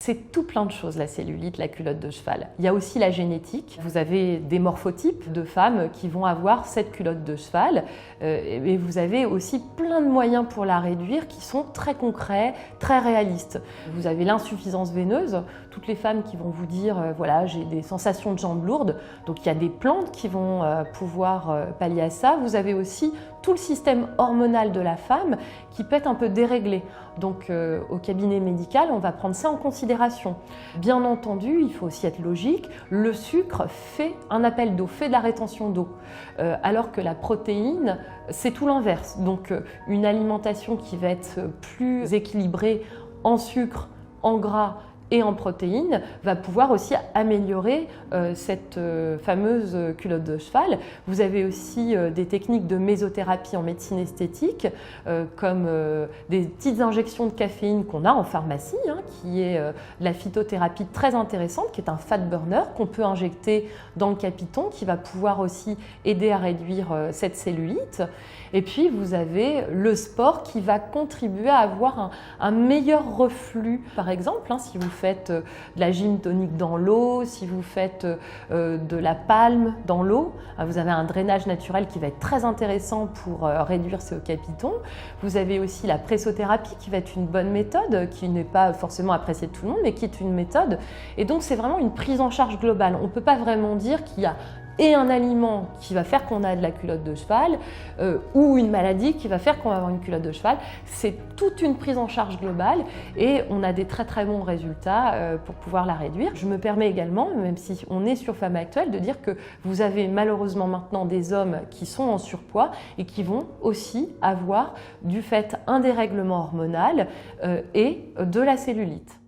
C'est tout plein de choses, la cellulite, la culotte de cheval. Il y a aussi la génétique. Vous avez des morphotypes de femmes qui vont avoir cette culotte de cheval et vous avez aussi plein de moyens pour la réduire qui sont très concrets, très réalistes. Vous avez l'insuffisance veineuse, toutes les femmes qui vont vous dire voilà, j'ai des sensations de jambes lourdes, donc il y a des plantes qui vont pouvoir pallier à ça. Vous avez aussi tout le système hormonal de la femme qui peut être un peu déréglé. Donc au cabinet médical, on va prendre ça en considération. Bien entendu, il faut aussi être logique, le sucre fait un appel d'eau, fait de la rétention d'eau, alors que la protéine, c'est tout l'inverse. Donc une alimentation qui va être plus équilibrée en sucre, en gras et en protéines va pouvoir aussi améliorer cette fameuse culotte de cheval. Vous avez aussi des techniques de mésothérapie en médecine esthétique, comme des petites injections de caféine qu'on a en pharmacie, qui est la phytothérapie très intéressante, qui est un fat burner qu'on peut injecter dans le capiton, qui va pouvoir aussi aider à réduire cette cellulite. Et puis vous avez le sport qui va contribuer à avoir un meilleur reflux. Par exemple, si vous faites de la gym tonique dans l'eau, si vous faites de la palme dans l'eau, vous avez un drainage naturel qui va être très intéressant pour réduire ce capiton. Vous avez aussi la pressothérapie qui va être une bonne méthode, qui n'est pas forcément appréciée de tout le monde, mais qui est une méthode. Et donc c'est vraiment une prise en charge globale. On ne peut pas vraiment dire qu'il y a et un aliment qui va faire qu'on a de la culotte de cheval ou une maladie qui va faire qu'on va avoir une culotte de cheval. C'est toute une prise en charge globale et on a des très très bons résultats pour pouvoir la réduire. Je me permets également, même si on est sur Femme Actuelle, de dire que vous avez malheureusement maintenant des hommes qui sont en surpoids et qui vont aussi avoir du fait un dérèglement hormonal et de la cellulite.